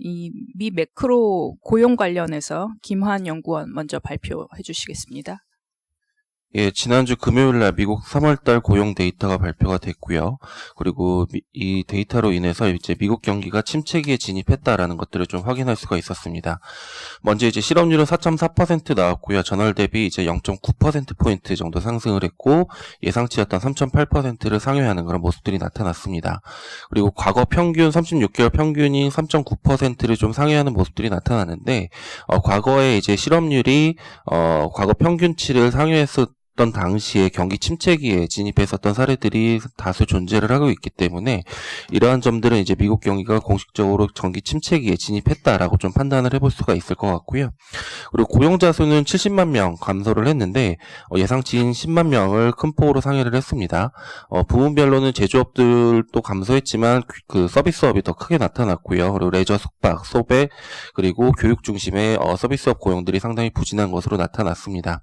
이 미 매크로 고용 관련해서 김환 연구원 먼저 발표해 주시겠습니다. 예, 지난주 금요일 날 미국 3월달 고용 데이터가 발표가 됐고요. 그리고 이 데이터로 인해서 이제 미국 경기가 침체기에 진입했다라는 것들을 좀 확인할 수가 있었습니다. 먼저 이제 실업률은 4.4% 나왔고요. 전월 대비 이제 0.9%포인트 정도 상승을 했고, 예상치였던 3.8%를 상회하는 그런 모습들이 나타났습니다. 그리고 과거 평균, 36개월 평균이 3.9%를 좀 상회하는 모습들이 나타나는데, 과거에 이제 실업률이, 과거 평균치를 상회했었던 당시에 경기 침체기에 진입했었던 사례들이 다수 존재를 하고 있기 때문에 이러한 점들은 이제 미국 경기가 공식적으로 경기 침체기에 진입했다라고 좀 판단을 해볼 수가 있을 것 같고요. 그리고 고용자 수는 70만 명 감소를 했는데 예상치인 10만 명을 큰 폭으로 상회를 했습니다. 부문별로는 제조업들도 감소했지만 그 서비스업이 더 크게 나타났고요. 그리고 레저, 숙박, 소배, 그리고 교육 중심의 서비스업 고용들이 상당히 부진한 것으로 나타났습니다.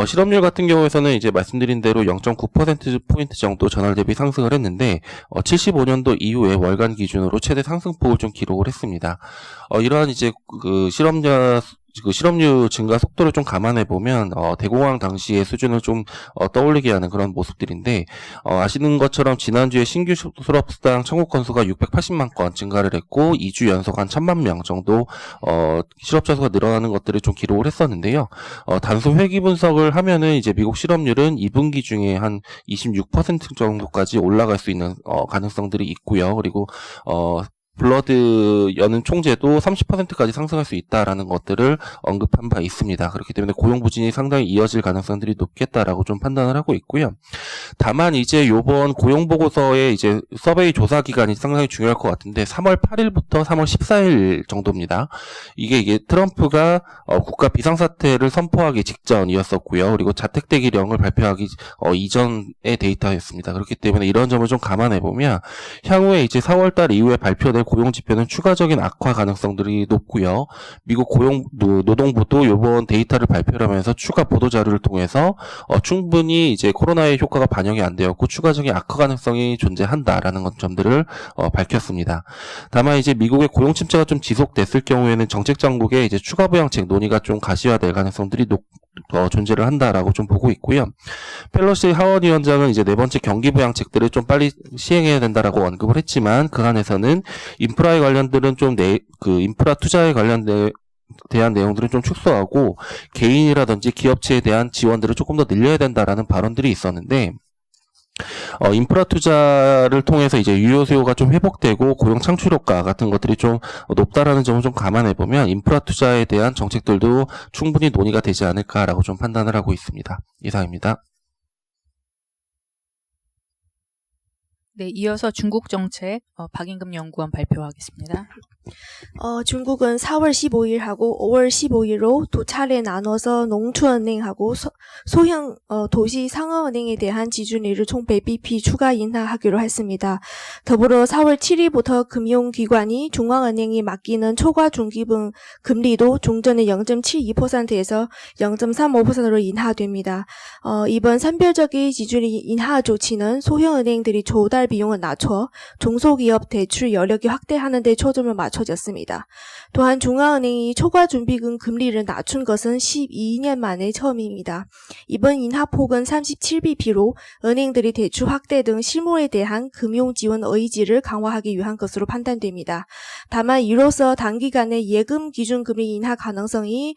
실업률 같은 경우에서는 이제 말씀드린 대로 0.9%포인트 정도 전월 대비 상승을 했는데 75년도 이후에 월간 기준으로 최대 상승폭을 좀 기록을 했습니다. 이러한 이제 그 실업률 증가 속도를 좀 감안해 보면 대공황 당시의 수준을 좀 떠올리게 하는 그런 모습들인데, 아시는 것처럼 지난주에 신규 실업수당 청구 건수가 680만 건 증가를 했고 2주 연속 한 1000만 명 정도 실업자 수가 늘어나는 것들을 좀 기록을 했었는데요. 단순 회기 분석을 하면은 이제 미국 실업률은 2분기 중에 한 26% 정도까지 올라갈 수 있는 가능성들이 있고요. 그리고 블러드 여는 총재도 30%까지 상승할 수 있다라는 것들을 언급한 바 있습니다. 그렇기 때문에 고용 부진이 상당히 이어질 가능성들이 높겠다라고 좀 판단을 하고 있고요. 다만 이제 요번 고용 보고서의 이제 서베이 조사 기간이 상당히 중요할 것 같은데 3월 8일부터 3월 14일 정도입니다. 이게 트럼프가 국가 비상사태를 선포하기 직전이었었고요. 그리고 자택대기령을 발표하기 이전의 데이터였습니다. 그렇기 때문에 이런 점을 좀 감안해 보면 향후에 이제 4월달 이후에 발표될 고용 지표는 추가적인 악화 가능성들이 높고요. 미국 노동부도 이번 데이터를 발표하면서 추가 보도 자료를 통해서 충분히 이제 코로나의 효과가 반영이 안 되었고 추가적인 악화 가능성이 존재한다라는 점들을 밝혔습니다. 다만 이제 미국의 고용 침체가 좀 지속됐을 경우에는 정책 당국의 이제 추가 부양책 논의가 좀 가시화될 가능성들이 존재를 한다라고 좀 보고 있고요. 펠로시 하원 위원장은 이제 네 번째 경기 부양책들을 좀 빨리 시행해야 된다라고 언급을 했지만 그 안에서는 인프라에 관련들은 좀 인프라 투자에 대한 내용들은 좀 축소하고 개인이라든지 기업체에 대한 지원들을 조금 더 늘려야 된다라는 발언들이 있었는데, 인프라 투자를 통해서 이제 유효 수요가 좀 회복되고 고용 창출 효과 같은 것들이 좀 높다라는 점을 좀 감안해 보면 인프라 투자에 대한 정책들도 충분히 논의가 되지 않을까라고 좀 판단을 하고 있습니다. 이상입니다. 네, 이어서 중국 정책 박인금 연구원 발표하겠습니다. 중국은 4월 15일하고 5월 15일로 두 차례 나눠서 농촌은행하고 소형 도시 상업은행에 대한 지준율을 총 100bp 추가 인하하기로 했습니다. 더불어 4월 7일부터 금융기관이 중앙은행이 맡기는 초과 중기분 금리도 종전의 0.72%에서 0.35%로 인하됩니다. 이번 선별적인 지준율 인하 조치는 소형은행들이 조달 비용을 낮춰 중소기업 대출 여력이 확대하는 데 초점을 맞춰졌습니다. 또한 중앙은행이 초과준비금 금리를 낮춘 것은 12년 만에 처음입니다. 이번 인하폭은 37bp로 은행들이 대출 확대 등 실물에 대한 금융지원 의지를 강화하기 위한 것으로 판단됩니다. 다만 이로써 단기간에 예금 기준금리 인하 가능성이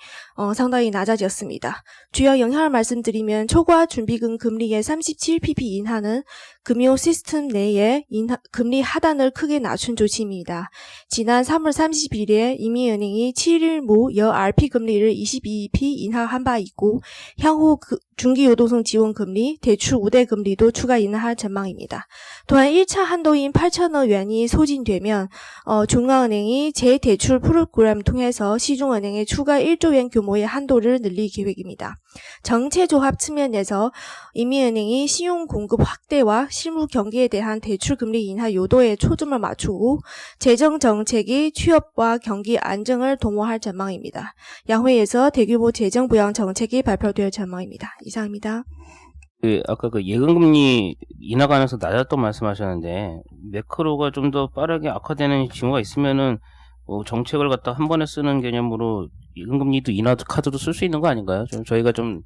상당히 낮아졌습니다. 주요 영향을 말씀드리면 초과준비금 금리의 37bp 인하는 금융 시스템 내에 금리 하단을 크게 낮춘 조치입니다. 지난 3월 30일에 인민은행이 7일무 여 RP 금리를 22bp 인하한 바 있고 향후 중기유동성 지원금리, 대출 우대금리도 추가 인하할 전망입니다. 또한 1차 한도인 8천억 원이 소진되면 중앙은행이 재대출 프로그램 통해서 시중은행에 추가 1조 원 규모의 한도를 늘릴 계획입니다. 정체조합 측면에서 인민은행이 신용 공급 확대와 실물 경기에 대한 대출 금리 인하 요도에 초점을 맞추고 재정 정책이 취업과 경기 안정을 도모할 전망입니다. 양회에서 대규모 재정 부양 정책이 발표될 전망입니다. 이상입니다. 아까 예금금리 인하 가능성 낮았다고 말씀하셨는데 매크로가 좀 더 빠르게 악화되는 징후가 있으면은 정책을 갖다 한 번에 쓰는 개념으로 예금금리도 인하 카드도 쓸 수 있는 거 아닌가요? 좀 저희가 좀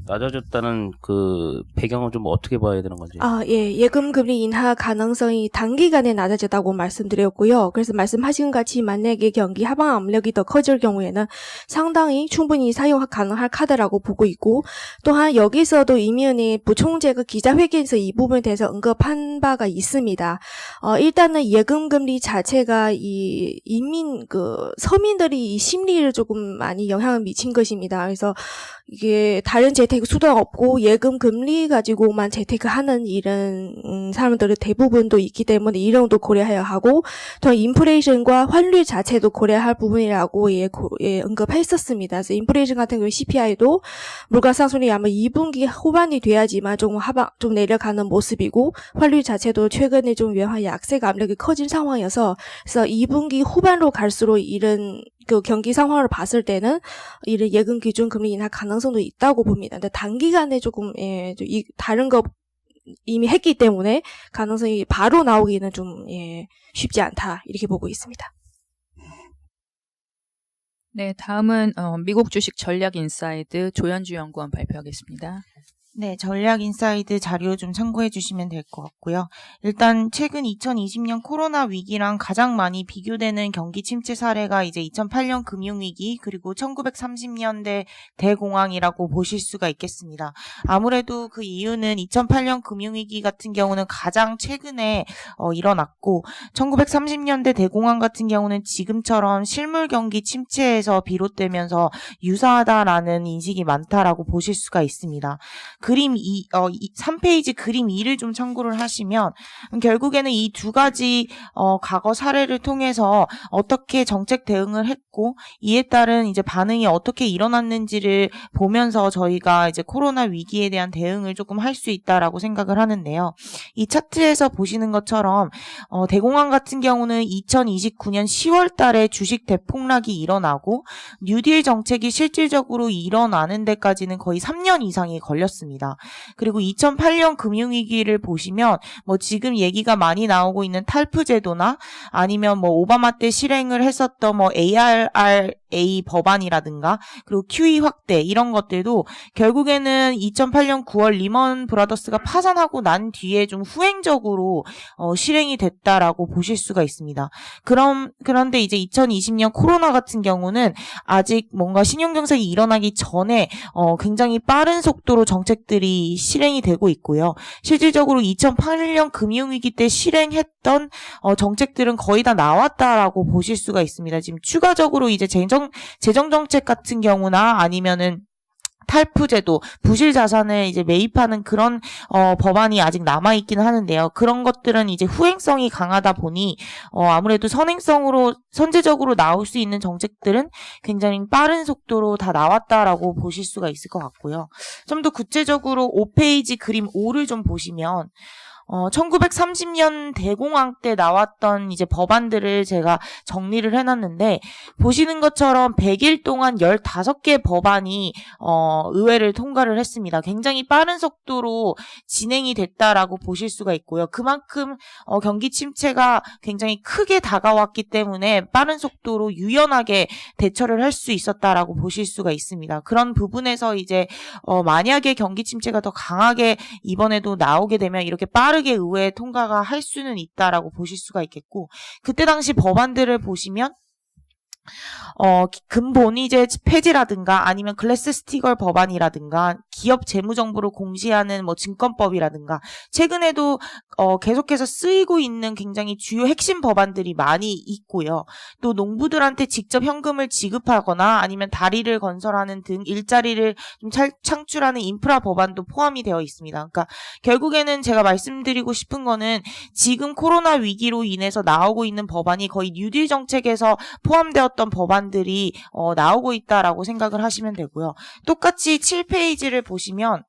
낮아졌다는 그 배경을 좀 어떻게 봐야 되는 건지. 예. 예금 금리 인하 가능성이 단기간에 낮아졌다고 말씀드렸고요. 그래서 말씀하신 것 같이 만약에 경기 하방 압력이 더 커질 경우에는 상당히 충분히 사용 가능할 카드라고 보고 있고, 또한 여기서도 이미은희 부총재가 기자회견에서 이 부분에 대해서 언급한 바가 있습니다. 일단은 예금 금리 자체가 이 이민 서민들이 이 심리를 조금 많이 영향을 미친 것입니다. 그래서 이게 다른 재테크 수단 없고 예금 금리 가지고만 재테크하는 이런 사람들의 대부분도 있기 때문에 이런 것도 고려해야 하고, 또 인플레이션과 환율 자체도 고려할 부분이라고 언급했었습니다. 그래서 인플레이션 같은 경우 CPI도 물가 상승률이 아마 2분기 후반이 돼야지만 좀 내려가는 모습이고, 환율 자체도 최근에 좀 외환 약세가 압력이 커진 상황이어서, 그래서 2분기 후반으로 갈수록 이런 경기 상황을 봤을 때는 이런 예금 기준 금리 인하 가능성도 있다고 봅니다. 근데 단기간에 조금 다른 거 이미 했기 때문에 가능성이 바로 나오기는 좀 쉽지 않다 이렇게 보고 있습니다. 네, 다음은 미국 주식 전략 인사이드 조현주 연구원 발표하겠습니다. 네, 전략 인사이드 자료 좀 참고해 주시면 될 것 같고요. 일단 최근 2020년 코로나 위기랑 가장 많이 비교되는 경기 침체 사례가 이제 2008년 금융위기 그리고 1930년대 대공황이라고 보실 수가 있겠습니다. 아무래도 그 이유는 2008년 금융위기 같은 경우는 가장 최근에 일어났고, 1930년대 대공황 같은 경우는 지금처럼 실물 경기 침체에서 비롯되면서 유사하다라는 인식이 많다라고 보실 수가 있습니다. 그림 3페이지 그림 2를 좀 참고를 하시면 결국에는 이 두 가지 과거 사례를 통해서 어떻게 정책 대응을 했고 이에 따른 이제 반응이 어떻게 일어났는지를 보면서 저희가 이제 코로나 위기에 대한 대응을 조금 할 수 있다라고 생각을 하는데요. 이 차트에서 보시는 것처럼 대공황 같은 경우는 2029년 10월 달에 주식 대폭락이 일어나고 뉴딜 정책이 실질적으로 일어나는 데까지는 거의 3년 이상이 걸렸습니다. 그리고 2008년 금융위기를 보시면 지금 얘기가 많이 나오고 있는 탈프 제도나 아니면 오바마 때 실행을 했었던 ARRA 법안이라든가 그리고 QE 확대 이런 것들도 결국에는 2008년 9월 리먼 브라더스가 파산하고 난 뒤에 좀 후행적으로 실행이 됐다라고 보실 수가 있습니다. 그런데 이제 2020년 코로나 같은 경우는 아직 뭔가 신용경색이 일어나기 전에 굉장히 빠른 속도로 정책들이 실행이 되고 있고요. 실질적으로 2008년 금융위기 때 실행했던 정책들은 거의 다 나왔다라고 보실 수가 있습니다. 지금 추가적으로 이제 재정 정책 같은 경우나 아니면은 탈푸제도, 부실 자산을 이제 매입하는 그런 법안이 아직 남아있긴 하는데요. 그런 것들은 이제 후행성이 강하다 보니 아무래도 선제적으로 나올 수 있는 정책들은 굉장히 빠른 속도로 다 나왔다라고 보실 수가 있을 것 같고요. 좀 더 구체적으로 5페이지 그림 5를 좀 보시면 1930년 대공황 때 나왔던 이제 법안들을 제가 정리를 해놨는데, 보시는 것처럼 100일 동안 15개 법안이 의회를 통과를 했습니다. 굉장히 빠른 속도로 진행이 됐다라고 보실 수가 있고요. 그만큼 경기 침체가 굉장히 크게 다가왔기 때문에 빠른 속도로 유연하게 대처를 할 수 있었다라고 보실 수가 있습니다. 그런 부분에서 이제 만약에 경기 침체가 더 강하게 이번에도 나오게 되면 이렇게 빠르게 의회에 통과가 할 수는 있다라고 보실 수가 있겠고, 그때 당시 법안들을 보시면 근본이제 폐지라든가 아니면 글래스-스티걸 법안이라든가 기업 재무정보를 공시하는 증권법이라든가 최근에도 계속해서 쓰이고 있는 굉장히 주요 핵심 법안들이 많이 있고요. 또 농부들한테 직접 현금을 지급하거나 아니면 다리를 건설하는 등 일자리를 좀 창출하는 인프라 법안도 포함이 되어 있습니다. 그러니까 결국에는 제가 말씀드리고 싶은 거는 지금 코로나 위기로 인해서 나오고 있는 법안이 거의 뉴딜 정책에서 포함되었던 법안들이 나오고 있다라고 생각을 하시면 되고요. 똑같이 7페이지를 보시면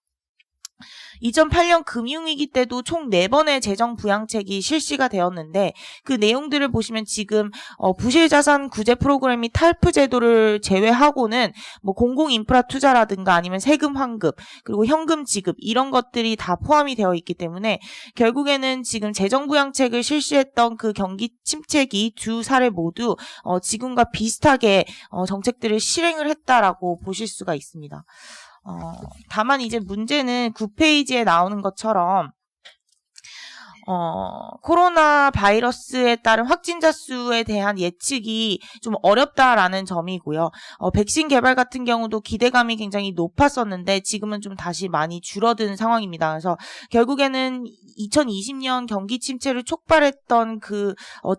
2008년 금융위기 때도 총 4번의 재정 부양책이 실시가 되었는데 그 내용들을 보시면 지금 부실자산 구제 프로그램이 탈프 제도를 제외하고는 뭐 공공 인프라 투자라든가 아니면 세금 환급 그리고 현금 지급 이런 것들이 다 포함이 되어 있기 때문에 결국에는 지금 재정 부양책을 실시했던 그 경기 침체기 두 사례 모두 지금과 비슷하게 정책들을 실행을 했다라고 보실 수가 있습니다. 다만 이제 문제는 9페이지에 나오는 것처럼 코로나 바이러스에 따른 확진자 수에 대한 예측이 좀 어렵다라는 점이고요. 백신 개발 같은 경우도 기대감이 굉장히 높았었는데 지금은 좀 다시 많이 줄어든 상황입니다. 그래서 결국에는 2020년 경기 침체를 촉발했던 그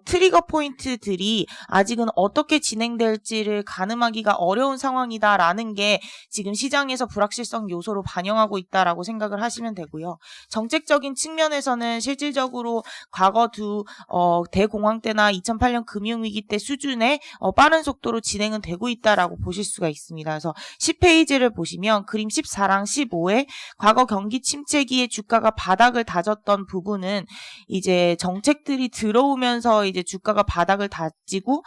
트리거 포인트들이 아직은 어떻게 진행될지를 가늠하기가 어려운 상황이다라는 게 지금 시장에서 불확실성 요소로 반영하고 있다라고 생각을 하시면 되고요. 정책적인 측면에서는 실질적으로 과거 두 대공황 때나 2008년 금융위기 때 수준의 빠른 속도로 진행은 되고 있다라고 보실 수가 있습니다. 그래서 10페이지를 보시면 그림 14랑 15에 과거 경기 침체기에 주가가 바닥을 다졌던 부분은 이제 정책들이 들어오면서 이제 주가가 바닥을 다지고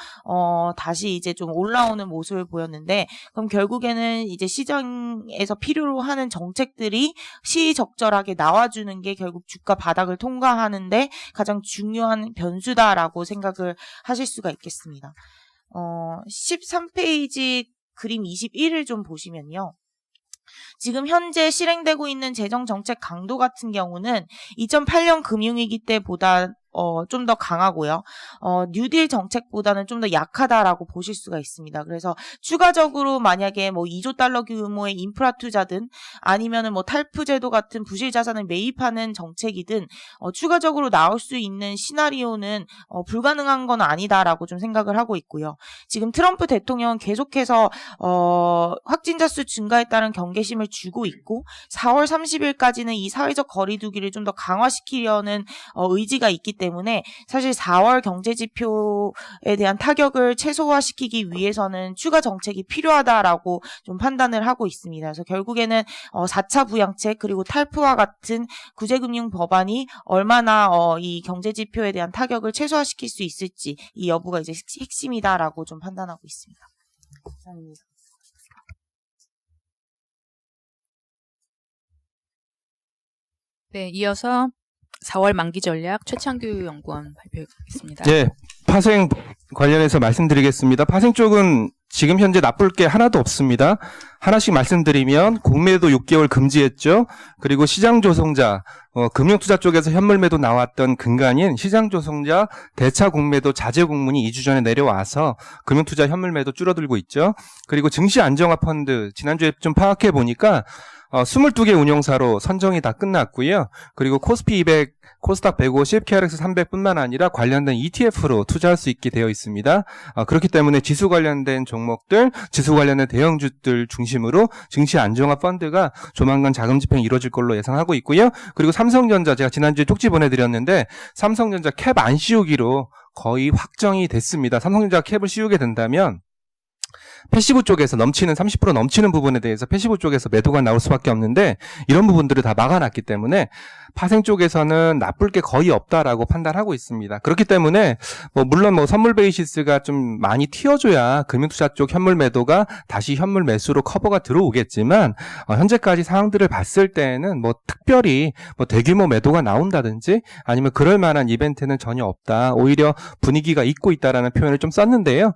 다시 이제 좀 올라오는 모습을 보였는데 그럼 결국에는 이제 시장에서 필요로 하는 정책들이 시의적절하게 나와주는 게 결국 주가 바닥을 통과하는데 가장 중요한 변수다라고 생각을 하실 수가 있겠습니다. 13페이지 그림 21을 좀 보시면요. 지금 현재 실행되고 있는 재정 정책 강도 같은 경우는 2008년 금융위기 때보다 좀 더 강하고요. 뉴딜 정책보다는 좀 더 약하다라고 보실 수가 있습니다. 그래서 추가적으로 만약에 뭐 2조 달러 규모의 인프라 투자든 아니면은 뭐 탈프 제도 같은 부실 자산을 매입하는 정책이든 추가적으로 나올 수 있는 시나리오는 불가능한 건 아니다라고 좀 생각을 하고 있고요. 지금 트럼프 대통령은 계속해서 확진자 수 증가에 따른 경계심을 주고 있고 4월 30일까지는 이 사회적 거리두기를 좀 더 강화시키려는 의지가 있기 때문에 사실 4월 경제 지표에 대한 타격을 최소화시키기 위해서는 추가 정책이 필요하다라고 좀 판단을 하고 있습니다. 그래서 결국에는 4차 부양책 그리고 탈프와 같은 구제금융 법안이 얼마나 이 경제 지표에 대한 타격을 최소화시킬 수 있을지 이 여부가 이제 핵심이다라고 좀 판단하고 있습니다. 감사합니다. 네, 이어서 4월 만기 전략 최창규 연구원 발표하겠습니다. 네, 파생 관련해서 말씀드리겠습니다. 파생 쪽은 지금 현재 나쁠 게 하나도 없습니다. 하나씩 말씀드리면 공매도 6개월 금지했죠. 그리고 시장조성자, 금융투자 쪽에서 현물매도 나왔던 근간인 시장조성자 대차 공매도 자제 공문이 2주 전에 내려와서 금융투자 현물매도 줄어들고 있죠. 그리고 증시안정화펀드 지난주에 좀 파악해 보니까 22개 운용사로 선정이 다 끝났고요. 그리고 코스피 200, 코스닥 150, KRX 300뿐만 아니라 관련된 ETF로 투자할 수 있게 되어 있습니다. 그렇기 때문에 지수 관련된 종목들, 지수 관련된 대형주들 중심으로 증시 안정화 펀드가 조만간 자금 집행이 이루어질 걸로 예상하고 있고요. 그리고 삼성전자 제가 지난주에 쪽지 보내드렸는데 삼성전자 캡 안 씌우기로 거의 확정이 됐습니다. 삼성전자 캡을 씌우게 된다면 패시브 쪽에서 넘치는 30% 넘치는 부분에 대해서 패시브 쪽에서 매도가 나올 수밖에 없는데 이런 부분들을 다 막아놨기 때문에 파생 쪽에서는 나쁠 게 거의 없다라고 판단하고 있습니다. 그렇기 때문에 물론 선물 베이시스가 좀 많이 튀어줘야 금융투자 쪽 현물 매도가 다시 현물 매수로 커버가 들어오겠지만 현재까지 상황들을 봤을 때는 특별히 대규모 매도가 나온다든지 아니면 그럴 만한 이벤트는 전혀 없다. 오히려 분위기가 있고 있다라는 표현을 좀 썼는데요.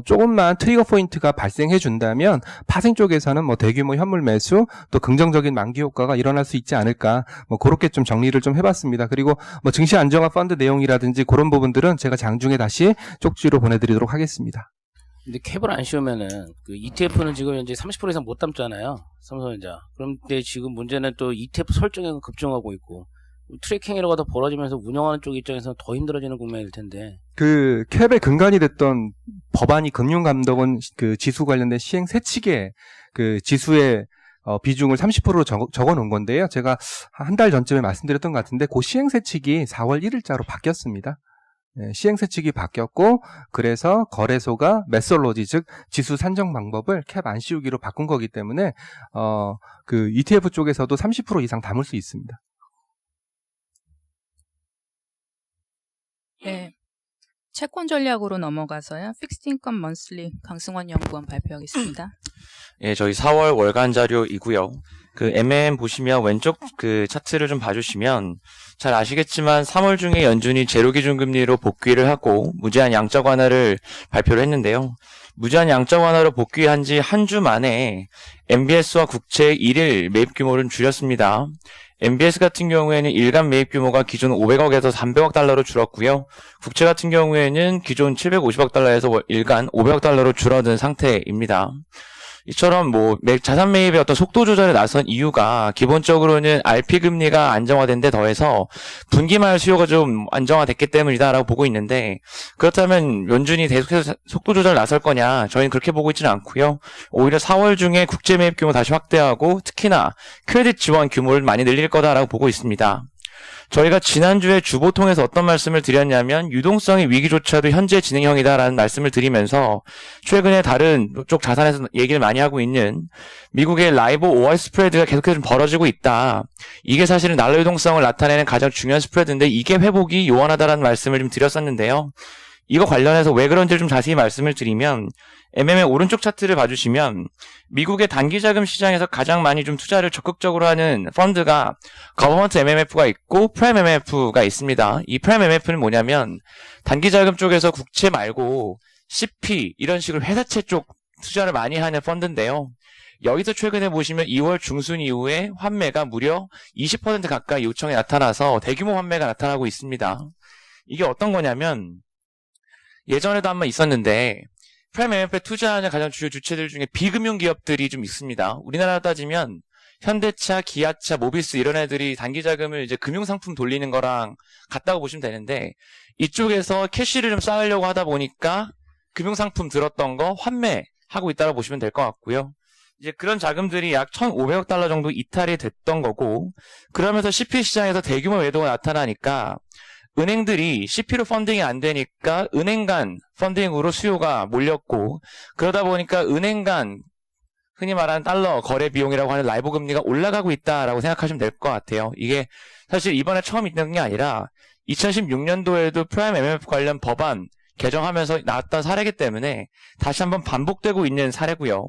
조금만 트리거 포인트가 발생해 준다면 파생 쪽에서는 대규모 현물 매수 또 긍정적인 만기 효과가 일어날 수 있지 않을까 그렇게 좀 정리를 좀 해봤습니다. 그리고 증시 안정화 펀드 내용이라든지 그런 부분들은 제가 장중에 다시 쪽지로 보내드리도록 하겠습니다. 근데 캡을 안 씌우면은 그 ETF는 지금 현재 30% 이상 못 담잖아요. 삼성전자. 그런데 지금 문제는 또 ETF 설정에 급증하고 있고 트래킹 에러가 더 벌어지면서 운영하는 쪽 입장에서는 더 힘들어지는 국면일 텐데. 그 캡의 근간이 됐던 법안이 금융감독원 그 지수 관련된 시행 세칙에 그 지수의 비중을 30%로 적어 놓은 건데요. 제가 한 달 전쯤에 말씀드렸던 것 같은데 그 시행 세칙이 4월 1일자로 바뀌었습니다. 시행세 측이 바뀌었고 그래서 거래소가 메솔로지 즉 지수 산정 방법을 캡 안 씌우기로 바꾼 거기 때문에 그 ETF 쪽에서도 30% 이상 담을 수 있습니다. 네. 채권 전략으로 넘어가서요. 픽스드 인컴 먼슬리 강승원 연구원 발표하겠습니다. 예, 저희 4월 월간 자료이고요. 그 MM 보시면 왼쪽 그 차트를 좀 봐주시면 잘 아시겠지만 3월 중에 연준이 제로 기준 금리로 복귀를 하고 무제한 양적 완화를 발표를 했는데요. 무제한 양적 완화로 복귀한 지 한 주 만에 MBS와 국채 1일 매입 규모를 줄였습니다. MBS 같은 경우에는 일간 매입 규모가 기존 500억에서 300억 달러로 줄었고요. 국채 같은 경우에는 기존 750억 달러에서 일간 500억 달러로 줄어든 상태입니다. 이처럼 자산 매입의 어떤 속도 조절에 나선 이유가 기본적으로는 RP 금리가 안정화된 데 더해서 분기 말 수요가 좀 안정화됐기 때문이다라고 보고 있는데, 그렇다면 연준이 계속해서 속도 조절 나설 거냐? 저희는 그렇게 보고 있지는 않고요. 오히려 4월 중에 국제 매입 규모 다시 확대하고 특히나 크레딧 지원 규모를 많이 늘릴 거다라고 보고 있습니다. 저희가 지난주에 주보통에서 어떤 말씀을 드렸냐면 유동성의 위기조차도 현재 진행형이다라는 말씀을 드리면서 최근에 다른 쪽 자산에서 얘기를 많이 하고 있는 미국의 라이보 OR 스프레드가 계속해서 좀 벌어지고 있다. 이게 사실은 날로 유동성을 나타내는 가장 중요한 스프레드인데 이게 회복이 요원하다라는 말씀을 좀 드렸었는데요. 이거 관련해서 왜 그런지를 좀 자세히 말씀을 드리면 MM의 오른쪽 차트를 봐주시면 미국의 단기자금 시장에서 가장 많이 좀 투자를 적극적으로 하는 펀드가 거버먼트 MMF가 있고 프라임 MMF가 있습니다. 이 프라임 MMF는 뭐냐면 단기자금 쪽에서 국채 말고 CP 이런 식으로 회사채 쪽 투자를 많이 하는 펀드인데요. 여기서 최근에 보시면 2월 중순 이후에 환매가 무려 20% 가까이 요청이 나타나서 대규모 환매가 나타나고 있습니다. 이게 어떤 거냐면 예전에도 한번 있었는데 프라임 MMF에 투자하는 가장 주요 주체들 중에 비금융 기업들이 좀 있습니다. 우리나라로 따지면 현대차, 기아차, 모비스 이런 애들이 단기자금을 이제 금융상품 돌리는 거랑 같다고 보시면 되는데 이쪽에서 캐시를 좀 쌓으려고 하다 보니까 금융상품 들었던 거 환매하고 있다고 보시면 될 것 같고요. 이제 그런 자금들이 약 1,500억 달러 정도 이탈이 됐던 거고 그러면서 CP 시장에서 대규모 매도가 나타나니까 은행들이 CP로 펀딩이 안 되니까 은행 간 펀딩으로 수요가 몰렸고 그러다 보니까 은행 간 흔히 말하는 달러 거래 비용이라고 하는 라이보 금리가 올라가고 있다라고 생각하시면 될 것 같아요. 이게 사실 이번에 처음 있는 게 아니라 2016년도에도 프라임 MMF 관련 법안 개정하면서 나왔던 사례이기 때문에 다시 한번 반복되고 있는 사례고요.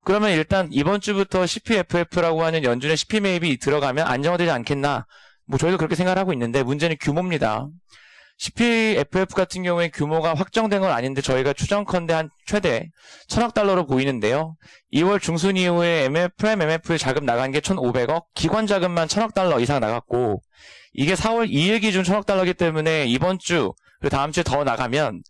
그러면 일단 이번 주부터 CPFF라고 하는 연준의 CP 매입이 들어가면 안정화되지 않겠나? 저희도 그렇게 생각을 하고 있는데 문제는 규모입니다. CPFF 같은 경우에 규모가 확정된 건 아닌데 저희가 추정컨대 한 최대 1,000억 달러로 보이는데요. 2월 중순 이후에 프라임 MMF에 자금 나간 게 1,500억, 기관 자금만 1,000억 달러 이상 나갔고 이게 4월 2일 기준 1,000억 달러이기 때문에 이번 주 그리고 다음 주에 더 나가면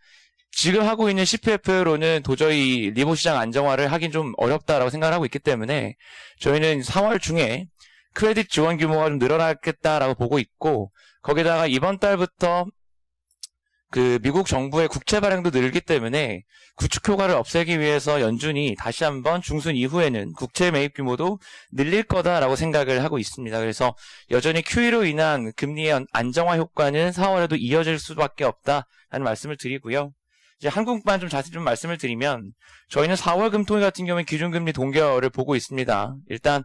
지금 하고 있는 CPF로는 도저히 리보 시장 안정화를 하긴 좀 어렵다라고 생각을 하고 있기 때문에 저희는 4월 중에 크레딧 지원 규모가 좀 늘어나겠다라고 보고 있고 거기다가 이번 달부터 그 미국 정부의 국채 발행도 늘기 때문에 구축 효과를 없애기 위해서 연준이 다시 한번 중순 이후에는 국채 매입 규모도 늘릴 거다라고 생각을 하고 있습니다. 그래서 여전히 QE로 인한 금리의 안정화 효과는 4월에도 이어질 수밖에 없다라는 말씀을 드리고요. 이제 한국만 좀 자세히 좀 말씀을 드리면 저희는 4월 금통일 같은 경우에 기준금리 동결을 보고 있습니다. 일단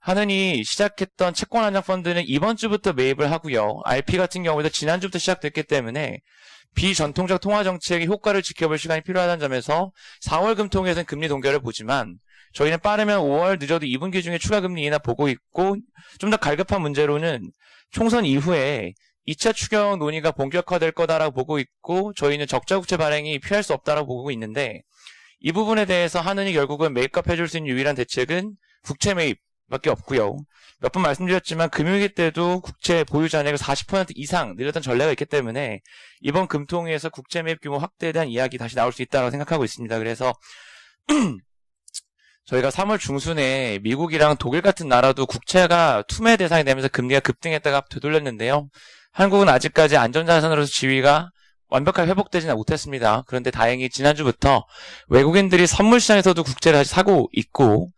하느니 시작했던 채권 안정 펀드는 이번 주부터 매입을 하고요. RP 같은 경우에도 지난주부터 시작됐기 때문에 비전통적 통화 정책의 효과를 지켜볼 시간이 필요하다는 점에서 4월 금통에서는 금리 동결을 보지만 저희는 빠르면 5월 늦어도 2분기 중에 추가 금리 인하 보고 있고 좀 더 갈급한 문제로는 총선 이후에 2차 추경 논의가 본격화될 거다라고 보고 있고 저희는 적자 국채 발행이 피할 수 없다라고 보고 있는데 이 부분에 대해서 하느니 결국은 매입값 해줄 수 있는 유일한 대책은 국채 매입 밖에 없고요. 몇 번 말씀드렸지만 금융위기 때도 국채 보유 잔액을 40% 이상 늘렸던 전례가 있기 때문에 이번 금통위에서 국채 매입 규모 확대에 대한 이야기 다시 나올 수 있다고 생각하고 있습니다. 그래서 저희가 3월 중순에 미국이랑 독일 같은 나라도 국채가 투매 대상이 되면서 금리가 급등했다가 되돌렸는데요. 한국은 아직까지 안전자산으로서 지위가 완벽하게 회복되지는 못했습니다. 그런데 다행히 지난주부터 외국인들이 선물 시장에서도 국채를 다시 사고 있고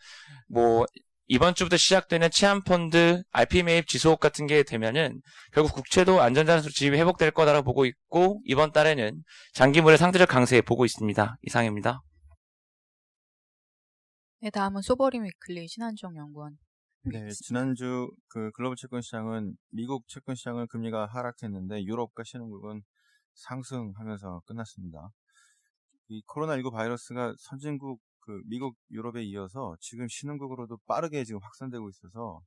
이번 주부터 시작되는 치안펀드, RP 매입 지속 같은 게 되면은 결국 국채도 안전자산 수집이 회복될 거다라고 보고 있고 이번 달에는 장기물의 상대적 강세 보고 있습니다. 이상입니다. 네, 다음은 소버린 위클리 신한정 연구원. 네, 지난주 그 글로벌 채권 시장은 미국 채권 시장은 금리가 하락했는데 유럽과 신흥국은 상승하면서 끝났습니다. 이 코로나19 바이러스가 선진국 그 미국, 유럽에 이어서 지금 신흥국으로도 빠르게 지금 확산되고 있어서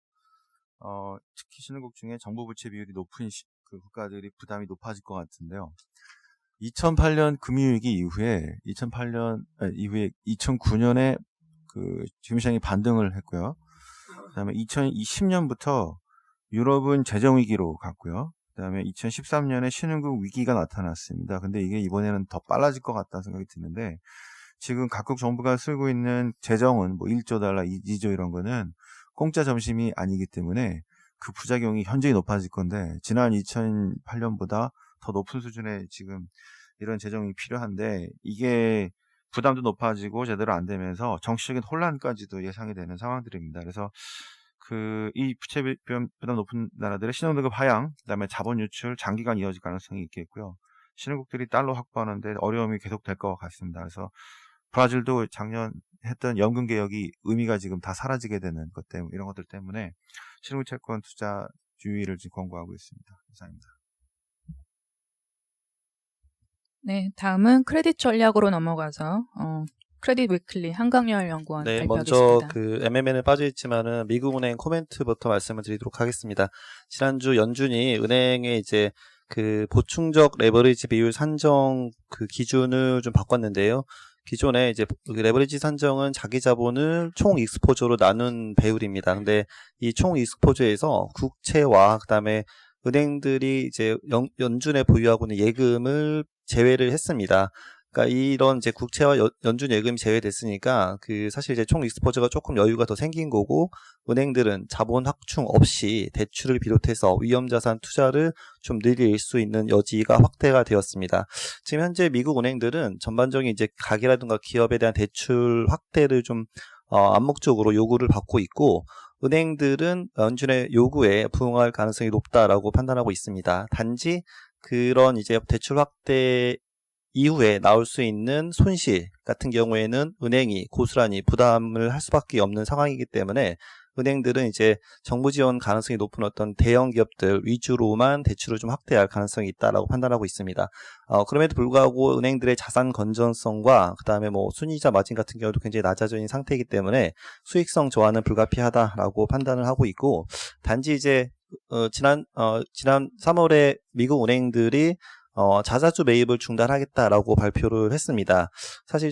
특히 신흥국 중에 정부 부채 비율이 높은 그 국가들이 부담이 높아질 것 같은데요. 2008년 금융위기 이후에 2009년에 그 주식시장이 반등을 했고요. 그다음에 2020년부터 유럽은 재정 위기로 갔고요. 그다음에 2013년에 신흥국 위기가 나타났습니다. 근데 이게 이번에는 더 빨라질 것 같다는 생각이 드는데 지금 각국 정부가 쓰고 있는 재정은 뭐 1조 달러, 2조 이런 거는 공짜 점심이 아니기 때문에 그 부작용이 현저히 높아질 건데 지난 2008년보다 더 높은 수준의 지금 이런 재정이 필요한데 이게 부담도 높아지고 제대로 안 되면서 정치적인 혼란까지도 예상이 되는 상황들입니다. 그래서 이 부채 부담 높은 나라들의 신용등급 하향, 그다음에 자본 유출 장기간 이어질 가능성이 있겠고요. 신흥국들이 달러 확보하는데 어려움이 계속될 것 같습니다. 그래서 브라질도 작년 했던 연금 개혁이 의미가 지금 다 사라지게 되는 것 때문에 이런 것들 때문에 신흥국 채권 투자 주의를 지금 권고하고 있습니다. 이상입니다. 네, 다음은 크레딧 전략으로 넘어가서 크레딧 위클리 한강열 연구원 네, 발표하겠습니다. 먼저 그 MMN에 빠져 있지만은 미국은행 코멘트부터 말씀을 드리도록 하겠습니다. 지난주 연준이 은행의 이제 그 보충적 레버리지 비율 산정 그 기준을 좀 바꿨는데요. 기존에 이제 레버리지 산정은 자기 자본을 총 익스포저로 나눈 배율입니다. 근데 이 총 익스포저에서 국채와 그다음에 은행들이 이제 연준에 보유하고 있는 예금을 제외를 했습니다. 그러니까 이런 이제 국채와 연준 예금이 제외됐으니까 그 사실 이제 총 익스포저가 조금 여유가 더 생긴 거고 은행들은 자본 확충 없이 대출을 비롯해서 위험자산 투자를 좀 늘릴 수 있는 여지가 확대가 되었습니다. 지금 현재 미국 은행들은 전반적인 이제 가계라든가 기업에 대한 대출 확대를 좀 암묵적으로 요구를 받고 있고 은행들은 연준의 요구에 부응할 가능성이 높다라고 판단하고 있습니다. 단지 그런 이제 대출 확대 이후에 나올 수 있는 손실 같은 경우에는 은행이 고스란히 부담을 할 수밖에 없는 상황이기 때문에 은행들은 이제 정부 지원 가능성이 높은 어떤 대형 기업들 위주로만 대출을 좀 확대할 가능성이 있다라고 판단하고 있습니다. 그럼에도 불구하고 은행들의 자산 건전성과 그다음에 뭐 순이자 마진 같은 경우도 굉장히 낮아져 있는 상태이기 때문에 수익성 저하는 불가피하다라고 판단을 하고 있고 단지 이제 지난 3월에 미국 은행들이 자사주 매입을 중단하겠다라고 발표를 했습니다. 사실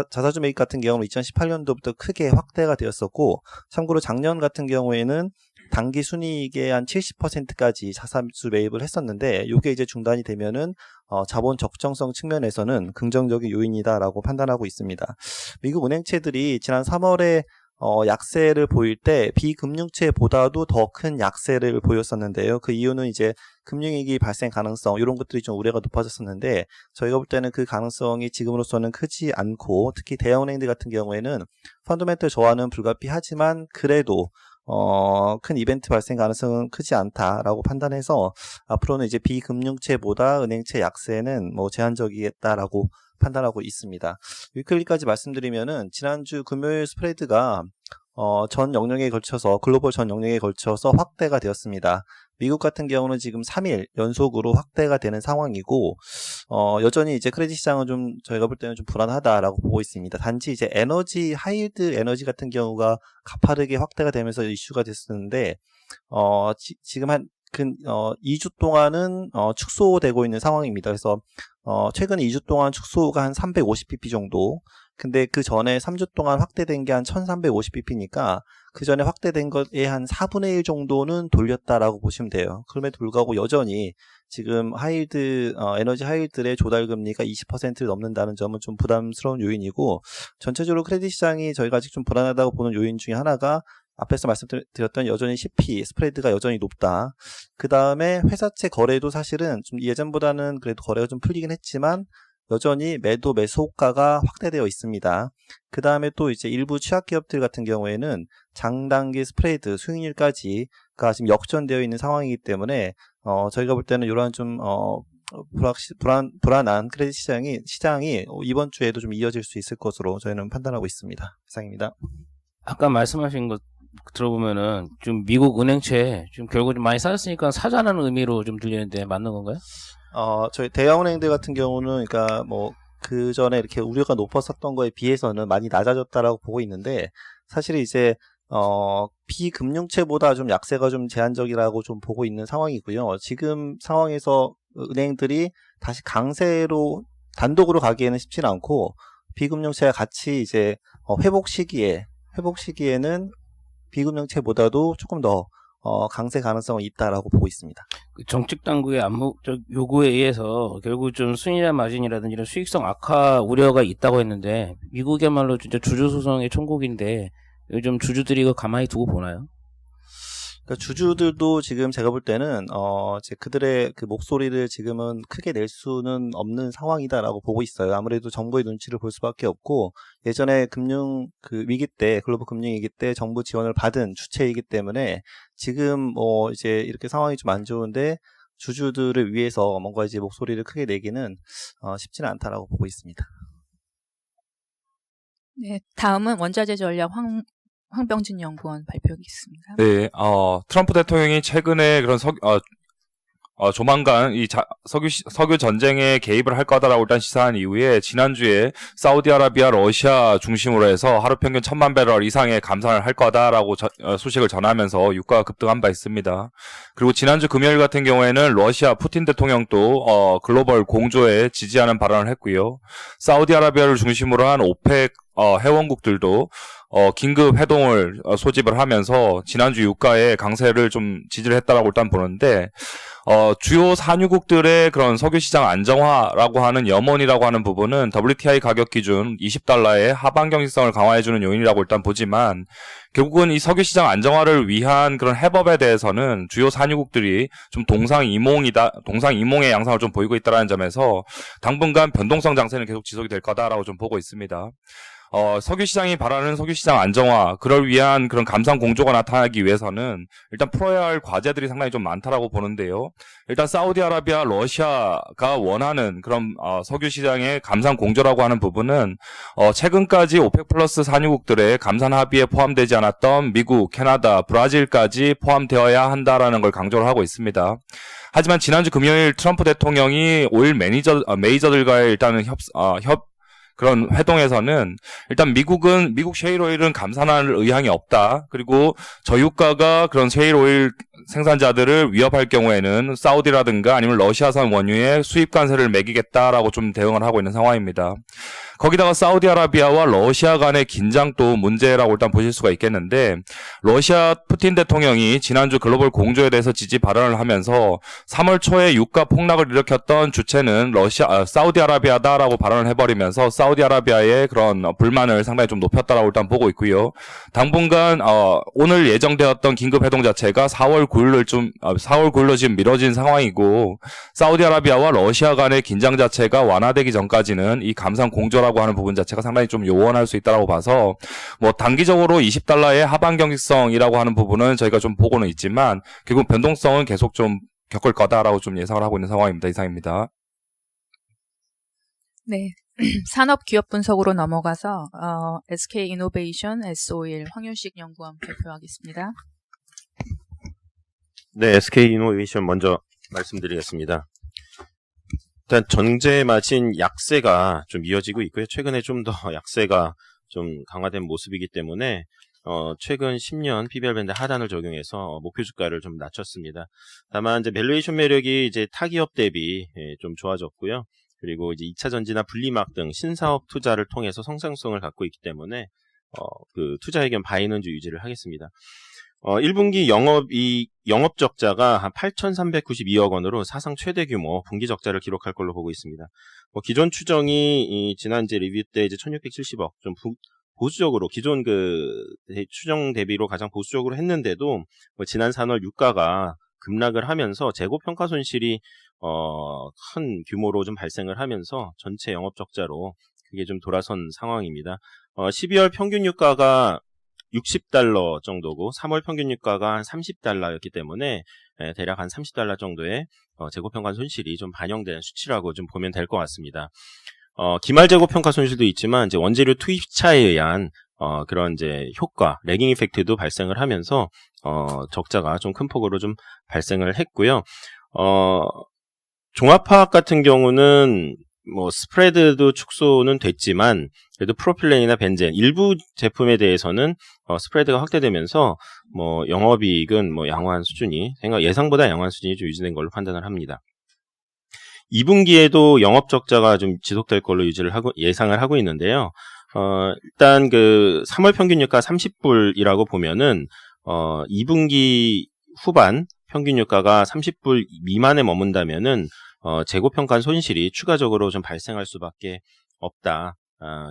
자사주 매입 같은 경우는 2018년도부터 크게 확대가 되었었고 참고로 작년 같은 경우에는 단기 순이익의 한 70%까지 자사주 매입을 했었는데 이게 이제 중단이 되면은 자본 적정성 측면에서는 긍정적인 요인이다라고 판단하고 있습니다. 미국 은행채들이 지난 3월에 약세를 보일 때 비금융채보다도 더 큰 약세를 보였었는데요. 그 이유는 이제 금융위기 발생 가능성 이런 것들이 좀 우려가 높아졌었는데 저희가 볼 때는 그 가능성이 지금으로서는 크지 않고 특히 대형은행들 같은 경우에는 펀더멘털 저하는 불가피하지만 그래도 큰 이벤트 발생 가능성은 크지 않다라고 판단해서 앞으로는 이제 비금융채보다 은행채 약세는 뭐 제한적이겠다라고 판단하고 있습니다. 위클리까지 말씀드리면은 지난주 금요일 스프레드가 전 영역에 걸쳐서 글로벌 전 영역에 걸쳐서 확대가 되었습니다. 미국 같은 경우는 지금 3일 연속으로 확대가 되는 상황이고 여전히 이제 크레딧 시장은 좀 저희가 볼 때는 좀 불안하다라고 보고 있습니다. 단지 이제 에너지 하이드 에너지 같은 경우가 가파르게 확대가 되면서 이슈가 됐었는데 지금 한 2주 동안은 축소되고 있는 상황입니다. 그래서 최근 2주 동안 축소가 한 350bp 정도. 근데 그 전에 3주 동안 확대된 게 한 1350bp니까 그 전에 확대된 것의 한 4분의 1 정도는 돌렸다라고 보시면 돼요. 그럼에도 불구하고 여전히 지금 하이드 에너지 하이드의 조달 금리가 20%를 넘는다는 점은 좀 부담스러운 요인이고 전체적으로 크레딧 시장이 저희가 아직 좀 불안하다고 보는 요인 중에 하나가 앞에서 말씀드렸던 여전히 CP 스프레드가 여전히 높다. 그 다음에 회사채 거래도 사실은 좀 예전보다는 그래도 거래가 좀 풀리긴 했지만 여전히 매수 호가가 확대되어 있습니다. 그 다음에 또 이제 일부 취약기업들 같은 경우에는 장단기 스프레드 수익률까지가 지금 역전되어 있는 상황이기 때문에 저희가 볼 때는 이러한 좀 불안한 크레딧 시장이 이번 주에도 좀 이어질 수 있을 것으로 저희는 판단하고 있습니다. 이상입니다. 아까 말씀하신 것 들어보면은 좀 미국 은행채 좀 결국 좀 많이 쌓였으니까 사자는 의미로 좀 들리는데 맞는 건가요? 저희 대형은행들 같은 경우는 그러니까 뭐 그 전에 이렇게 우려가 높았었던 거에 비해서는 많이 낮아졌다라고 보고 있는데 사실 이제 비금융채보다 좀 약세가 좀 제한적이라고 좀 보고 있는 상황이고요. 지금 상황에서 은행들이 다시 강세로 단독으로 가기에는 쉽지는 않고 비금융채와 같이 이제 회복 시기에는 비금융채보다도 조금 더 강세 가능성은 있다라고 보고 있습니다. 정책 당국의 암묵적 요구에 의해서 결국 좀 순이자 마진이라든지 이런 수익성 악화 우려가 있다고 했는데 미국이야말로 진짜 주주 소송의 천국인데 요즘 주주들이 이거 가만히 두고 보나요? 그러니까 주주들도 지금 제가 볼 때는 이제 그들의 그 목소리를 지금은 크게 낼 수는 없는 상황이다라고 보고 있어요. 아무래도 정부의 눈치를 볼 수밖에 없고 예전에 금융 그 위기 때 글로벌 금융 위기 때 정부 지원을 받은 주체이기 때문에 지금 이제 이렇게 상황이 좀 안 좋은데 주주들을 위해서 뭔가 이제 목소리를 크게 내기는 쉽지는 않다라고 보고 있습니다. 네, 다음은 원자재 전략 황병진 연구원 발표하겠습니다. 네, 트럼프 대통령이 최근에 그런 조만간 이 석유 전쟁에 개입을 할 거다라고 일단 시사한 이후에 지난주에 사우디아라비아, 러시아 중심으로 해서 하루 평균 1,000만 배럴 이상의 감산을 할 거다라고 소식을 전하면서 유가가 급등한 바 있습니다. 그리고 지난주 금요일 같은 경우에는 러시아 푸틴 대통령도 글로벌 공조에 지지하는 발언을 했고요. 사우디아라비아를 중심으로 한 오펙 회원국들도 긴급 회동을 소집을 하면서 지난주 유가의 강세를 좀 지지를 했다라고 일단 보는데 주요 산유국들의 그런 석유 시장 안정화라고 하는 염원이라고 하는 부분은 WTI 가격 기준 20달러의 하방 경직성을 강화해주는 요인이라고 일단 보지만 결국은 이 석유 시장 안정화를 위한 그런 해법에 대해서는 주요 산유국들이 좀 동상이몽의 양상을 좀 보이고 있다는 점에서 당분간 변동성 장세는 계속 지속이 될 거다라고 좀 보고 있습니다. 석유 시장이 바라는 석유 시장 안정화, 그걸 위한 그런 감산 공조가 나타나기 위해서는 일단 풀어야 할 과제들이 상당히 좀 많다라고 보는데요. 일단 사우디아라비아, 러시아가 원하는 그런 석유 시장의 감산 공조라고 하는 부분은 최근까지 오펙 플러스 산유국들의 감산 합의에 포함되지 않았던 미국, 캐나다, 브라질까지 포함되어야 한다라는 걸 강조를 하고 있습니다. 하지만 지난주 금요일 트럼프 대통령이 오일 메이저들과의 일단은 그런 회동에서는 일단 미국 셰일 오일은 감산할 의향이 없다. 그리고 저유가가 그런 셰일 오일 생산자들을 위협할 경우에는 사우디라든가 아니면 러시아산 원유에 수입 관세를 매기겠다라고 좀 대응을 하고 있는 상황입니다. 거기다가 사우디아라비아와 러시아 간의 긴장도 문제라고 일단 보실 수가 있겠는데 러시아 푸틴 대통령이 지난주 글로벌 공조에 대해서 지지 발언을 하면서 3월 초에 유가 폭락을 일으켰던 주체는 사우디아라비아다라고 발언을 해버리면서 사우디아라비아의 그런 불만을 상당히 좀 높였다라고 일단 보고 있고요. 당분간 오늘 예정되었던 긴급 회동 자체가 4월 9일로 지금 미뤄진 상황이고 사우디아라비아와 러시아 간의 긴장 자체가 완화되기 전까지는 이 감산 공조라고 하는 부분 자체가 상당히 좀 요원할 수 있다라고 봐서 뭐 단기적으로 20달러의 하방 경직성이라고 하는 부분은 저희가 좀 보고는 있지만 결국 변동성은 계속 좀 겪을 거다라고 좀 예상을 하고 있는 상황입니다. 이상입니다. 네. 산업 기업 분석으로 넘어가서 SK 이노베이션 S-오일 황윤식 연구원 발표하겠습니다. 네, SK 이노베이션 먼저 말씀드리겠습니다. 일단 전제 마진 약세가 좀 이어지고 있고요. 최근에 좀 더 약세가 좀 강화된 모습이기 때문에 최근 10년 PBR 밴드 하단을 적용해서 목표 주가를 좀 낮췄습니다. 다만 이제 밸류에이션 매력이 이제 타기업 대비 좀 좋아졌고요. 그리고 이제 2차 전지나 분리막 등 신사업 투자를 통해서 성장성을 갖고 있기 때문에 그 투자 의견 바이넌즈 유지를 하겠습니다. 1분기 영업 적자가 한 8,392억 원으로 사상 최대 규모 분기 적자를 기록할 걸로 보고 있습니다. 기존 추정이 지난 이제 리뷰 때 이제 1,670억 좀 보수적으로 기존 추정 대비로 가장 보수적으로 했는데도 지난 4월 유가가 급락을 하면서 재고 평가 손실이 큰 규모로 좀 발생을 하면서 전체 영업 적자로 그게 좀 돌아선 상황입니다. 12월 평균 유가가 $60 정도고 3월 평균 유가가 한 $30였기 때문에 대략 한 $30 정도의 재고평가 손실이 좀 반영된 수치라고 좀 보면 될 것 같습니다. 기말 재고평가 손실도 있지만 이제 원재료 투입차에 의한 그런 이제 효과, 레깅 이펙트도 발생을 하면서 적자가 좀 큰 폭으로 좀 발생을 했고요. 종합화학 같은 경우는 뭐 스프레드도 축소는 됐지만 그래도 프로필렌이나 벤젠 일부 제품에 대해서는 스프레드가 확대되면서 뭐 영업이익은 뭐 양호한 수준이 예상보다 양호한 수준이 좀 유지된 걸로 판단을 합니다. 2분기에도 영업 적자가 좀 지속될 걸로 예상을 하고 있는데요. 일단 그 3월 평균 유가 30불이라고 보면은 2분기 후반 평균 유가가 30불 미만에 머문다면은 재고평가 손실이 추가적으로 좀 발생할 수밖에 없다.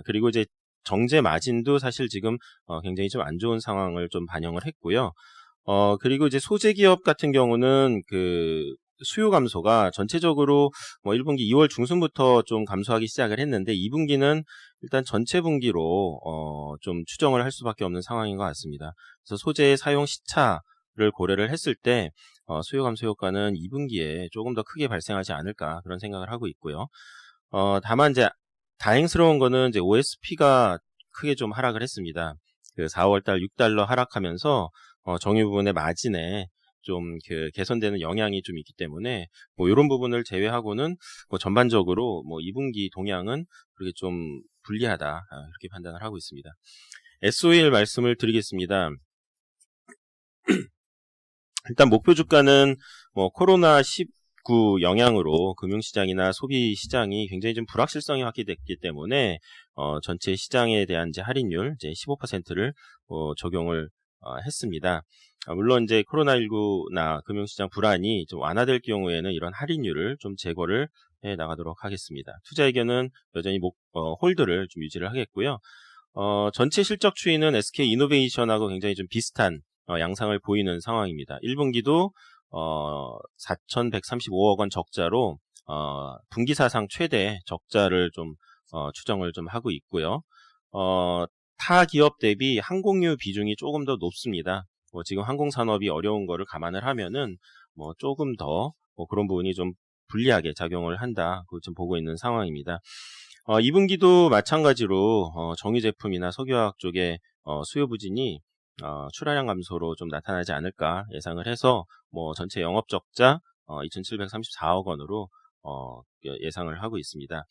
그리고 이제 정제 마진도 사실 지금 굉장히 좀 안 좋은 상황을 좀 반영을 했고요. 그리고 이제 소재 기업 같은 경우는 그 수요 감소가 전체적으로 뭐 1분기 2월 중순부터 좀 감소하기 시작을 했는데 2분기는 일단 전체 분기로 좀 추정을 할 수밖에 없는 상황인 것 같습니다. 그래서 소재 사용 시차를 고려를 했을 때 수요 감소 효과는 2분기에 조금 더 크게 발생하지 않을까 그런 생각을 하고 있고요. 다만 이제 다행스러운 거는 이제 OSP가 크게 좀 하락을 했습니다. 그 4월달 $6 하락하면서 정유 부분의 마진에 좀 그 개선되는 영향이 좀 있기 때문에 뭐 이런 부분을 제외하고는 뭐 전반적으로 뭐 2분기 동향은 그렇게 좀 불리하다 이렇게 판단을 하고 있습니다. SOL 말씀을 드리겠습니다. 일단 목표 주가는 뭐 코로나19 영향으로 금융시장이나 소비시장이 굉장히 좀 불확실성이 확대됐기 때문에 전체 시장에 대한 이제 할인율 이제 15%를 적용을 했습니다. 물론 이제 코로나19나 금융시장 불안이 좀 완화될 경우에는 이런 할인율을 좀 제거를 해 나가도록 하겠습니다. 투자 의견은 여전히 홀드를 좀 유지를 하겠고요. 전체 실적 추이는 SK 이노베이션하고 굉장히 좀 비슷한 양상을 보이는 상황입니다. 1분기도 4,135억 원 적자로 분기 사상 최대 적자를 좀 추정을 좀 하고 있고요. 타 기업 대비 항공유 비중이 조금 더 높습니다. 지금 항공산업이 어려운 거를 감안을 하면은 조금 더 그런 부분이 좀 불리하게 작용을 한다. 그걸 좀 보고 있는 상황입니다. 2분기도 마찬가지로 정유 제품이나 석유화학 쪽에 수요 부진이 출하량 감소로 좀 나타나지 않을까 예상을 해서 전체 영업 적자 2,734억 원으로 예상을 하고 있습니다.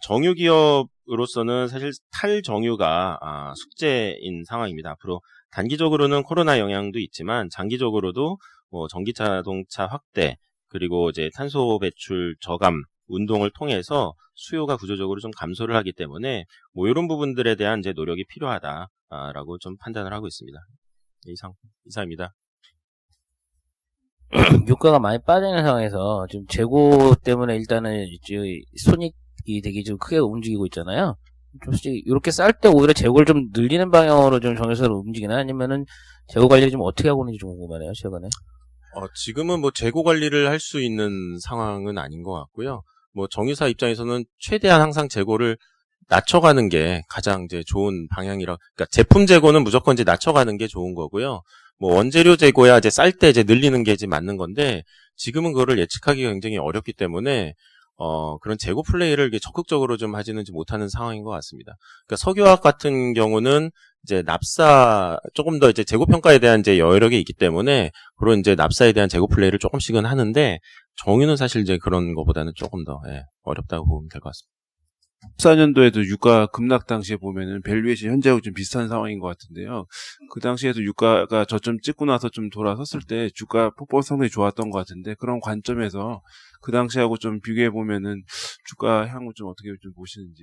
정유 기업으로서는 사실 탈정유가 숙제인 상황입니다. 앞으로 단기적으로는 코로나 영향도 있지만 장기적으로도 전기차 자동차 확대 그리고 이제 탄소 배출 저감 운동을 통해서 수요가 구조적으로 좀 감소를 하기 때문에 이런 부분들에 대한 이제 노력이 필요하다라고 좀 판단을 하고 있습니다. 이상입니다. 유가가 많이 빠지는 상황에서 지금 재고 때문에 일단은 손익이 되게 좀 크게 움직이고 있잖아요. 솔직히 이렇게 쌀 때 오히려 재고를 좀 늘리는 방향으로 좀 정유사를 움직이나 아니면은 재고 관리를 좀 어떻게 하고 있는지 좀 궁금하네요, 최근에. 지금은 재고 관리를 할 수 있는 상황은 아닌 것 같고요. 정유사 입장에서는 최대한 항상 재고를 낮춰가는 게 가장 이제 좋은 방향이라, 그러니까 제품 재고는 무조건 이제 낮춰가는 게 좋은 거고요. 원재료 재고야 이제 쌀 때 이제 늘리는 게 이제 맞는 건데, 지금은 그거를 예측하기가 굉장히 어렵기 때문에, 그런 재고 플레이를 이렇게 적극적으로 좀 하지는 못하는 상황인 것 같습니다. 그러니까 석유화학 같은 경우는 이제 납사, 조금 더 이제 재고 평가에 대한 이제 여력이 있기 때문에, 그런 이제 납사에 대한 재고 플레이를 조금씩은 하는데, 정유는 사실 이제 그런 것보다는 조금 더, 어렵다고 보면 될 것 같습니다. 14년도에도 유가 급락 당시에 보면은 밸류에이션 현재하고 좀 비슷한 상황인 것 같은데요. 그 당시에도 유가가 저점 찍고 나서 좀 돌아섰을 때 주가 폭발 상당히 좋았던 것 같은데 그런 관점에서 그 당시하고 좀 비교해 보면은 주가 향후 좀 어떻게 좀 보시는지.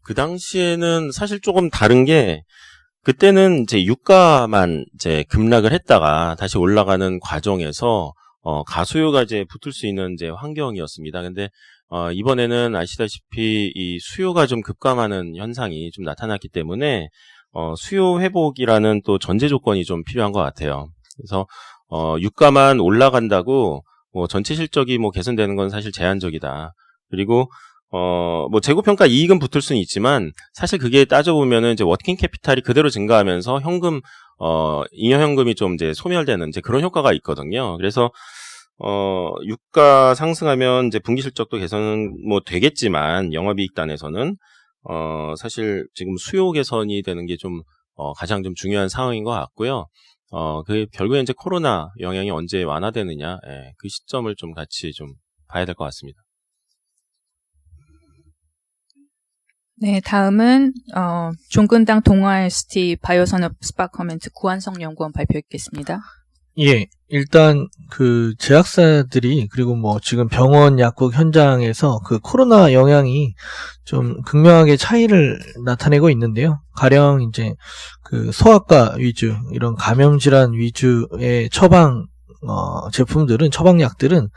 그 당시에는 사실 조금 다른 게 그때는 이제 유가만 이제 급락을 했다가 다시 올라가는 과정에서 가수요가 이제 붙을 수 있는 이제 환경이었습니다. 근데 이번에는 아시다시피 이 수요가 좀 급감하는 현상이 좀 나타났기 때문에 수요 회복이라는 또 전제 조건이 좀 필요한 것 같아요. 그래서 유가만 올라간다고 뭐 전체 실적이 뭐 개선되는 건 사실 제한적이다. 그리고 뭐 재고평가 이익은 붙을 수는 있지만 사실 그게 따져보면은 이제 워킹 캐피탈이 그대로 증가하면서 현금 잉여 현금이 좀 이제 소멸되는 이제 그런 효과가 있거든요. 그래서 유가 상승하면 이제 분기 실적도 개선은 뭐 되겠지만 영업이익단에서는 사실 지금 수요 개선이 되는 게 좀 가장 좀 중요한 상황인 것 같고요. 그 결국에 이제 코로나 영향이 언제 완화되느냐, 예, 그 시점을 좀 같이 좀 봐야 될 것 같습니다. 네, 다음은 종근당 동아ST 바이오산업 스파커멘트 구한성 연구원 발표했겠습니다. 예, 일단 그 제약사들이 그리고 뭐 지금 병원 약국 현장에서 그 코로나 영향이 좀 극명하게 차이를 나타내고 있는데요. 가령 이제 그 소아과 위주 이런 감염 질환 위주의 처방 제품들은 처방약들은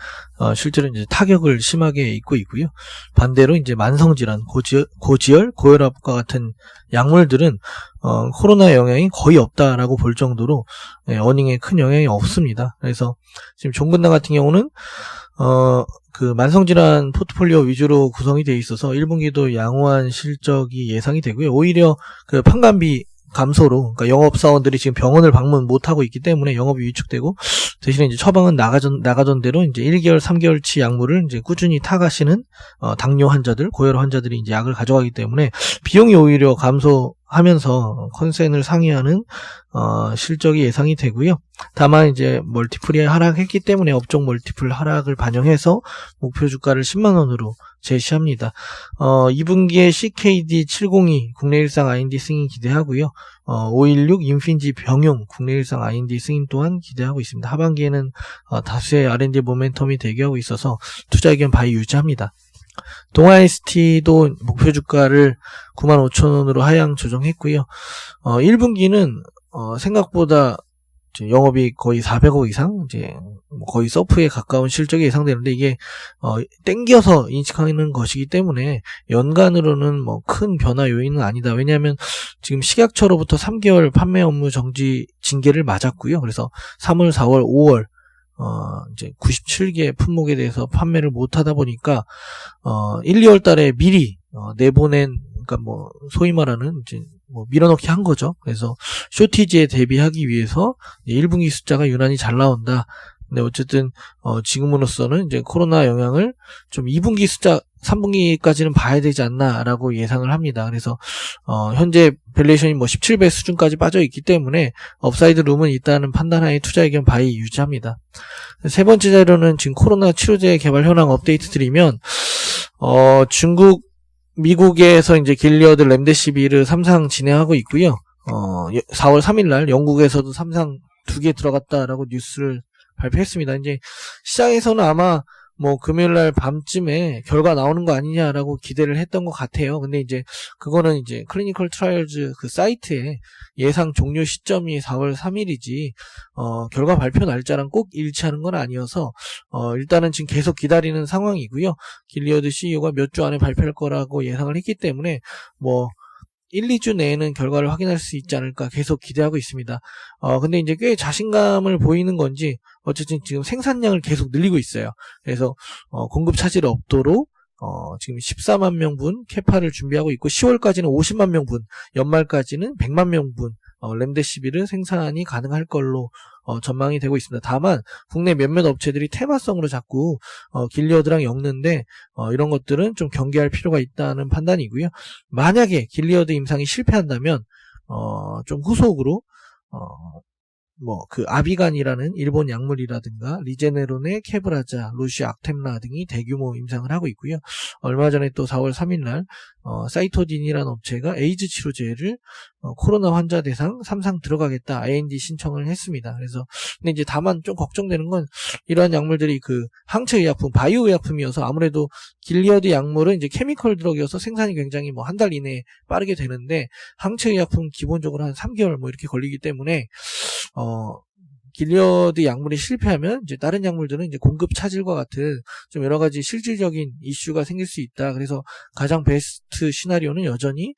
실제로 이제 타격을 심하게 입고 있고요. 반대로 이제 만성 질환, 고지혈, 고혈압과 같은 약물들은 코로나 영향이 거의 없다라고 볼 정도로 어닝에 큰 영향이 없습니다. 그래서 지금 종근당 같은 경우는 그 만성 질환 포트폴리오 위주로 구성이 되어 있어서 1분기도 양호한 실적이 예상이 되고요. 오히려 그 판관비 감소로, 그러니까 영업사원들이 지금 병원을 방문 못하고 있기 때문에 영업이 위축되고, 대신에 이제 처방은 나가던 대로 이제 1개월, 3개월치 약물을 이제 꾸준히 타가시는, 당뇨 환자들, 고혈압 환자들이 이제 약을 가져가기 때문에 비용이 오히려 감소하면서 컨센을 상회하는, 실적이 예상이 되고요. 다만 이제 멀티플이 하락했기 때문에 업종 멀티플 하락을 반영해서 목표 주가를 10만원으로 제시합니다. 2분기에 CKD 702 국내 일상 IND 승인 기대하고요. 516 인핀지 병용 국내 일상 IND 승인 또한 기대하고 있습니다. 하반기에는 다수의 R&D 모멘텀이 대기하고 있어서 투자 의견 바이 유지합니다. 동아ST도 목표 주가를 95,000원으로 하향 조정했고요. 1분기는 생각보다 영업이 거의 400억 이상, 이제 거의 서프에 가까운 실적이 예상되는데 이게 땡겨서 인식하는 것이기 때문에 연간으로는 뭐 큰 변화 요인은 아니다. 왜냐하면 지금 식약처로부터 3개월 판매 업무 정지 징계를 맞았고요. 그래서 3월, 4월, 5월 이제 97개 품목에 대해서 판매를 못 하다 보니까 1, 2월 달에 미리 내보낸, 그러니까 뭐 소위 말하는 이제 뭐 밀어넣기 한 거죠. 그래서 쇼티지에 대비하기 위해서 1분기 숫자가 유난히 잘 나온다. 근데 어쨌든 지금으로서는 이제 코로나 영향을 좀 2분기 숫자 3분기까지는 봐야 되지 않나라고 예상을 합니다. 그래서 현재 밸류에이션이 뭐 17배 수준까지 빠져 있기 때문에 업사이드 룸은 있다는 판단하에 투자 의견 바이 유지합니다. 세 번째 자료는 지금 코로나 치료제 개발 현황 업데이트 드리면 중국 미국에서 이제 길리어드 렘데시비르 3상 진행하고 있고요. 4월 3일 날 영국에서도 3상 2개 들어갔다라고 뉴스를 발표했습니다. 이제 시장에서는 아마 뭐 금요일 날 밤쯤에 결과 나오는 거 아니냐라고 기대를 했던 것 같아요. 근데 이제 그거는 이제 클리니컬 트라이얼즈 그 사이트에 예상 종료 시점이 4월 3일이지 결과 발표 날짜랑 꼭 일치하는 건 아니어서 일단은 지금 계속 기다리는 상황이고요. 길리어드 CEO가 몇 주 안에 발표할 거라고 예상을 했기 때문에 뭐 1, 2주 내에는 결과를 확인할 수 있지 않을까 계속 기대하고 있습니다. 근데 이제 꽤 자신감을 보이는 건지 어쨌든 지금 생산량을 계속 늘리고 있어요. 그래서 공급 차질이 없도록 지금 14만 명분 캐파를 준비하고 있고 10월까지는 50만 명분, 연말까지는 100만 명분 렘데시비르 생산이 가능할 걸로 전망이 되고 있습니다. 다만 국내 몇몇 업체들이 테마성으로 자꾸 길리어드랑 엮는데 이런 것들은 좀 경계할 필요가 있다는 판단이고요. 만약에 길리어드 임상이 실패한다면 좀 후속으로 뭐 그 아비간이라는 일본 약물이라든가 리제네론의 케브라자, 루시 악템라 등이 대규모 임상을 하고 있고요. 얼마 전에 또 4월 3일 날 사이토딘이라는 업체가 에이즈 치료제를 코로나 환자 대상 3상 들어가겠다 IND 신청을 했습니다. 그래서 근데 이제 다만 좀 걱정되는 건 이러한 약물들이 그 항체 의약품, 바이오 의약품이어서 아무래도 길리어드 약물은 이제 케미컬 드럭이어서 생산이 굉장히 뭐 한 달 이내에 빠르게 되는데 항체 의약품 기본적으로 한 3개월 뭐 이렇게 걸리기 때문에 길리어드 약물이 실패하면 이제 다른 약물들은 이제 공급 차질과 같은 좀 여러 가지 실질적인 이슈가 생길 수 있다. 그래서 가장 베스트 시나리오는 여전히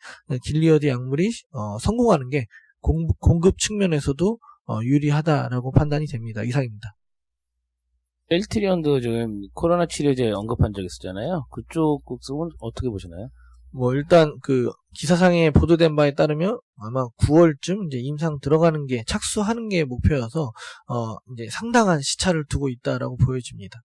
길리어드 약물이 성공하는 게 공급 측면에서도 유리하다라고 판단이 됩니다. 이상입니다. 셀트리온도 지금 코로나 치료제 언급한 적 있었잖아요. 그쪽 국수는 어떻게 보시나요? 뭐 일단 그 기사상에 보도된 바에 따르면 아마 9월쯤 이제 임상 들어가는 게 착수하는 게 목표여서 이제 상당한 시차를 두고 있다라고 보여집니다.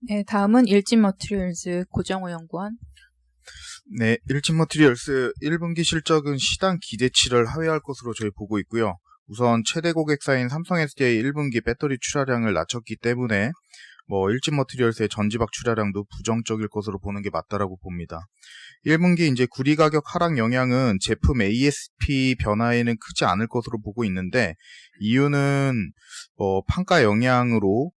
네, 다음은 일진 머티리얼즈 고정호 연구원. 네, 일진 머티리얼스 1분기 실적은 시장 기대치를 하회할 것으로 저희 보고 있고요. 우선 최대 고객사인 삼성 SDI 1분기 배터리 출하량을 낮췄기 때문에 일진 머티리얼스의 전지박 출하량도 부정적일 것으로 보는 게 맞다라고 봅니다. 1분기 이제 구리 가격 하락 영향은 제품 ASP 변화에는 크지 않을 것으로 보고 있는데, 이유는 판가 영향으로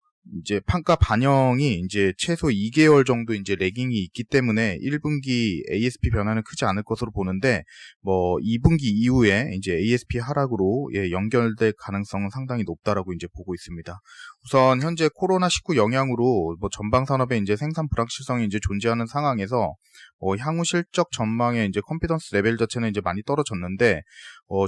이제 판가 반영이 이제 최소 2개월 정도 이제 레깅이 있기 때문에 1분기 ASP 변화는 크지 않을 것으로 보는데, 2분기 이후에 이제 ASP 하락으로 연결될 가능성은 상당히 높다라고 이제 보고 있습니다. 우선 현재 코로나19 영향으로 전방 산업에 이제 생산 불확실성이 이제 존재하는 상황에서 향후 실적 전망에 이제 컨피던스 레벨 자체는 이제 많이 떨어졌는데,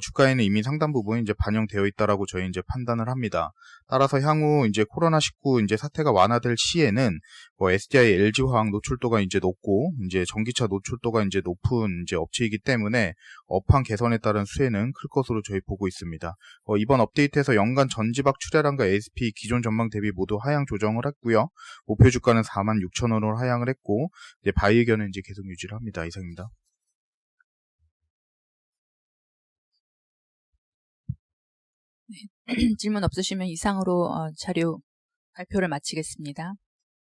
주가에는 이미 상당 부분 이제 반영되어 있다라고 저희 이제 판단을 합니다. 따라서 향후 이제 코로나19 이제 사태가 완화될 시에는 SDI, LG화학 노출도가 이제 높고 이제 전기차 노출도가 이제 높은 이제 업체이기 때문에 업황 개선에 따른 수혜는 클 것으로 저희 보고 있습니다. 이번 업데이트에서 연간 전지박 출하량과 ASP 기존 전망 대비 모두 하향 조정을 했고요. 목표 주가는 46,000원으로 하향을 했고, 이제 바이 의견은 이제 계속 유지를 합니다. 이상입니다. 네. 질문 없으시면 이상으로 자료 발표를 마치겠습니다.